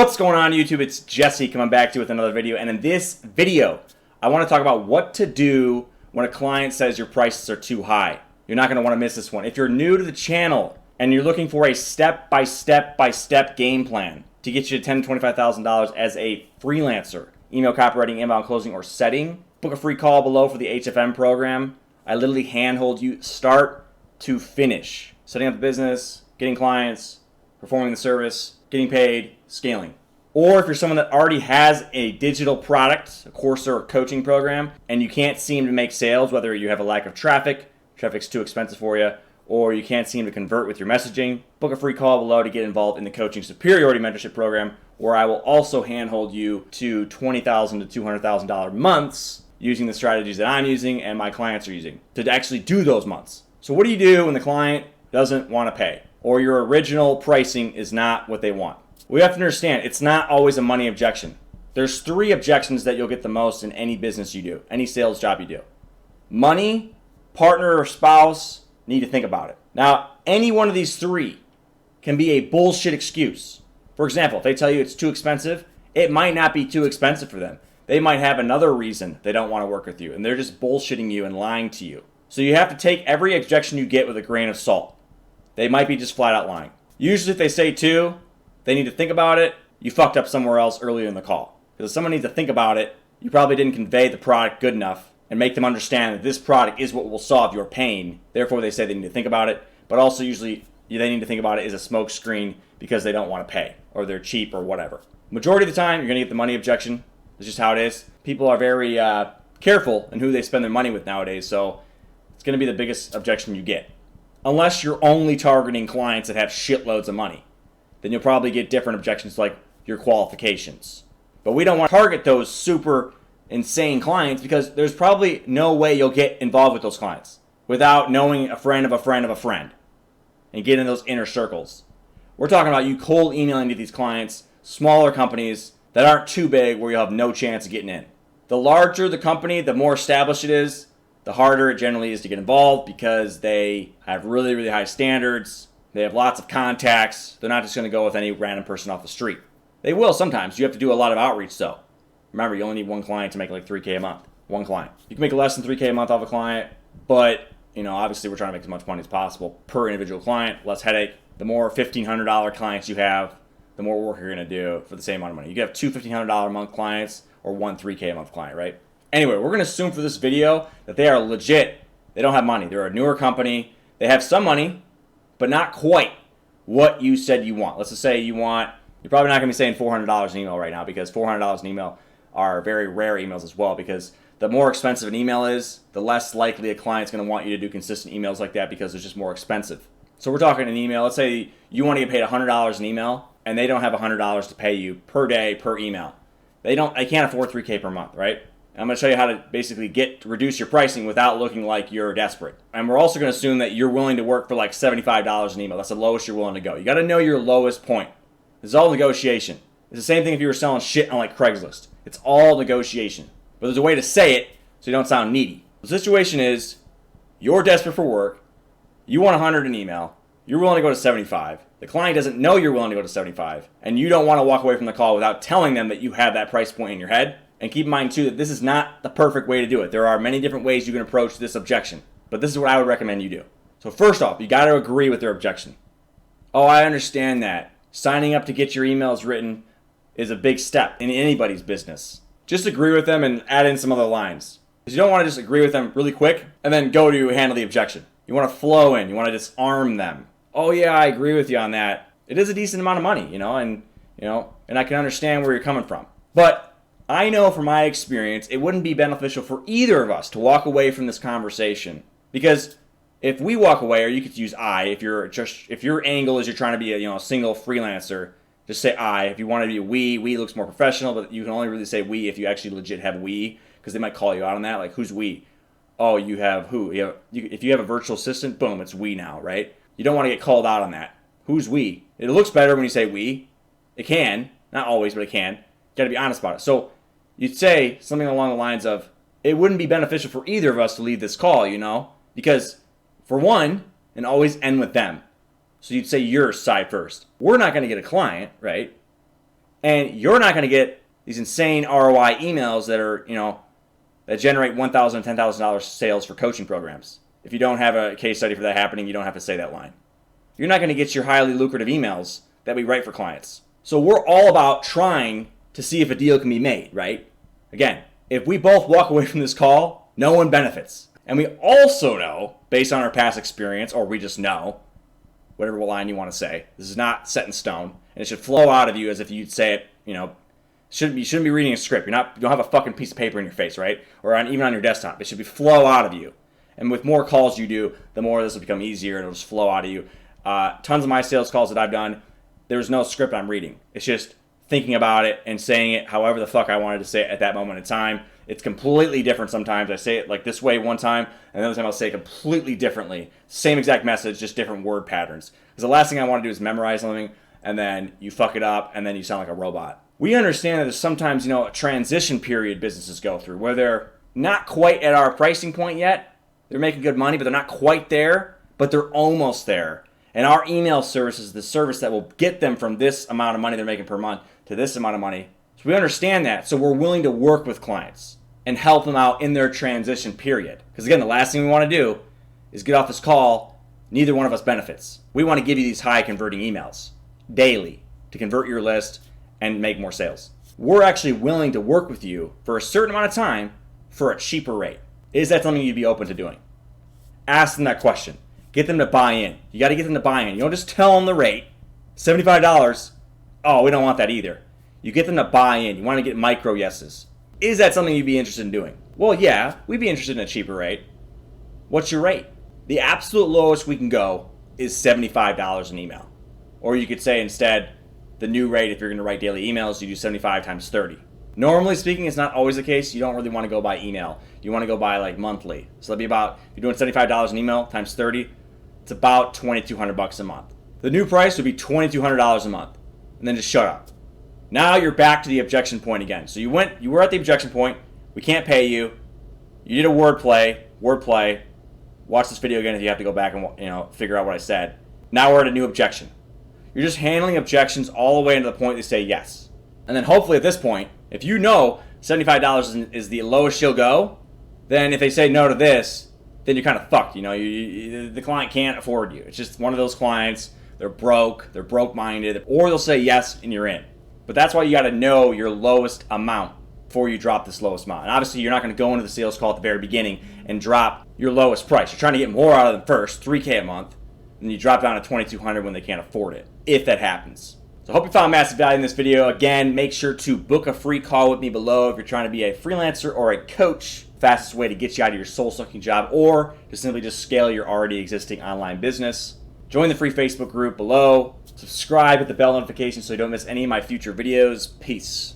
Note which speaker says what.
Speaker 1: What's going on YouTube? It's Jesse coming back to you with another video, and in this video I want to talk about what to do when a client says your prices are too high. You're not going to want to miss this one. If you're new to the channel and you're looking for a step-by-step game plan to get you to $10,000 to $25,000 as a freelancer, email copywriting, inbound closing, or setting, book a free call below for the HFM program. I literally handhold you start to finish. Setting up the business, getting clients, performing the service, getting paid, scaling. Or if you're someone that already has a digital product, a course or a coaching program, and you can't seem to make sales, whether you have a lack of traffic's too expensive for you, or you can't seem to convert with your messaging, book a free call below to get involved in the Coaching Superiority Mentorship Program, where I will also handhold you to $20,000 to $200,000 months using the strategies that I'm using and my clients are using to actually do those months. So what do you do when the client doesn't want to pay, or your original pricing is not what they want? We have to understand it's not always a money objection. There's three objections that you'll get the most in any business you do, any sales job you do. Money, partner or spouse, need to think about it. Now, any one of these three can be a bullshit excuse. For example, if they tell you it's too expensive, it might not be too expensive for them. They might have another reason they don't want to work with you, and they're just bullshitting you and lying to you. So you have to take every objection you get with a grain of salt. They might be just flat out lying. Usually if they say two, they need to think about it, you fucked up somewhere else earlier in the call. Because if someone needs to think about it, you probably didn't convey the product good enough and make them understand that this product is what will solve your pain. Therefore, they say they need to think about it. But also usually they need to think about it as a smoke screen because they don't want to pay or they're cheap or whatever. Majority of the time, you're going to get the money objection. It's just how it is. People are very careful in who they spend their money with nowadays. So it's going to be the biggest objection you get. Unless you're only targeting clients that have shitloads of money, then you'll probably get different objections like your qualifications. But we don't want to target those super insane clients because there's probably no way you'll get involved with those clients without knowing a friend of a friend of a friend and get in those inner circles. We're talking about you cold emailing to these clients, smaller companies that aren't too big where you'll have no chance of getting in. The larger the company, the more established it is, the harder it generally is to get involved because they have really, really high standards. They have lots of contacts. They're not just going to go with any random person off the street. They will sometimes. You have to do a lot of outreach though. Remember, you only need one client to make like $3K a month. One client. You can make less than $3K a month off a client, but obviously we're trying to make as much money as possible per individual client, less headache. The more $1,500 clients you have, the more work you're going to do for the same amount of money. You can have two $1,500 a month clients or one $3K a month client, right? Anyway, we're going to assume for this video that they are legit. They don't have money. They're a newer company. They have some money, but not quite what you said you want. Let's just say you're probably not going to be saying $400 an email right now because $400 an email are very rare emails as well, because the more expensive an email is, the less likely a client's going to want you to do consistent emails like that because it's just more expensive. So we're talking an email. Let's say you want to get paid $100 an email and they don't have $100 to pay you per day per email. They can't afford $3K per month, right? I'm going to show you how to basically reduce your pricing without looking like you're desperate. And we're also going to assume that you're willing to work for like $75 an email. That's the lowest you're willing to go. You got to know your lowest point. This is all negotiation. It's the same thing if you were selling shit on like Craigslist. It's all negotiation. But there's a way to say it so you don't sound needy. The situation is you're desperate for work. You want 100 an email. You're willing to go to 75. The client doesn't know you're willing to go to 75. And you don't want to walk away from the call without telling them that you have that price point in your head. And keep in mind, too, that this is not the perfect way to do it. There are many different ways you can approach this objection. But this is what I would recommend you do. So first off, you got to agree with their objection. Oh, I understand that. Signing up to get your emails written is a big step in anybody's business. Just agree with them and add in some other lines. Because you don't want to just agree with them really quick and then go to handle the objection. You want to flow in. You want to disarm them. Oh, yeah, I agree with you on that. It is a decent amount of money, and I can understand where you're coming from. But I know from my experience, it wouldn't be beneficial for either of us to walk away from this conversation. Because if we walk away, or you could use I, if your angle is you're trying to be a single freelancer, just say I. If you want to be a we looks more professional, but you can only really say we if you actually legit have we, because they might call you out on that. Like, who's we? Oh, you have who? If you have a virtual assistant, boom, it's we now, right? You don't want to get called out on that. Who's we? It looks better when you say we. It can. Not always, but it can. You got to be honest about it. So you'd say something along the lines of, it wouldn't be beneficial for either of us to leave this call, because for one, and always end with them. So you'd say your side first. We're not going to get a client, right? And you're not going to get these insane ROI emails that are, that generate $1,000 and $10,000 sales for coaching programs. If you don't have a case study for that happening, you don't have to say that line. You're not going to get your highly lucrative emails that we write for clients. So we're all about trying to see if a deal can be made, right? Again, if we both walk away from this call, no one benefits. And we also know, based on our past experience, or we just know, whatever line you want to say, this is not set in stone, and it should flow out of you as if you'd say it, you shouldn't be reading a script. You don't have a fucking piece of paper in your face, right? Or even on your desktop. It should flow out of you. And with more calls you do, the more this will become easier and it'll just flow out of you. Tons of my sales calls that I've done, there's no script I'm reading. It's just thinking about it and saying it however the fuck I wanted to say it at that moment in time. It's completely different sometimes. I say it like this way one time, and the other time I'll say it completely differently. Same exact message, just different word patterns. Because the last thing I want to do is memorize something, and then you fuck it up, and then you sound like a robot. We understand that there's sometimes, a transition period businesses go through where they're not quite at our pricing point yet. They're making good money, but they're not quite there, but they're almost there. And our email service is the service that will get them from this amount of money they're making per month to this amount of money. So we understand that. So we're willing to work with clients and help them out in their transition period. Because again, the last thing we want to do is get off this call. Neither one of us benefits. We want to give you these high converting emails daily to convert your list and make more sales. We're actually willing to work with you for a certain amount of time for a cheaper rate. Is that something you'd be open to doing? Ask them that question. Get them to buy in. You got to get them to buy in. You don't just tell them the rate, $75. Oh, we don't want that either. You get them to buy in. You want to get micro yeses. Is that something you'd be interested in doing? Well, yeah, we'd be interested in a cheaper rate. What's your rate? The absolute lowest we can go is $75 an email. Or you could say instead, the new rate, if you're going to write daily emails, you do 75 times 30. Normally speaking, it's not always the case. You don't really want to go by email. You want to go by like monthly. So that'd be about, if you're doing $75 an email times 30, it's about $2,200 a month. The new price would be $2,200 a month. And then just shut up. Now you're back to the objection point again. So you were at the objection point. We can't pay you. You did a wordplay. Watch this video again if you have to go back and figure out what I said. Now we're at a new objection. You're just handling objections all the way to the point they say yes. And then hopefully at this point, if you know $75 is the lowest you'll go, then if they say no to this, then you're kind of fucked. The client can't afford you. It's just one of those clients. They're broke-minded, or they'll say yes and you're in. But that's why you got to know your lowest amount before you drop this lowest amount. And obviously you're not going to go into the sales call at the very beginning and drop your lowest price. You're trying to get more out of them first, $3,000 a month, and you drop down to $2,200 when they can't afford it, if that happens. So I hope you found massive value in this video. Again, make sure to book a free call with me below if you're trying to be a freelancer or a coach. Fastest way to get you out of your soul-sucking job, or to simply just scale your already existing online business. Join the free Facebook group below. Subscribe, hit the bell notification so you don't miss any of my future videos. Peace.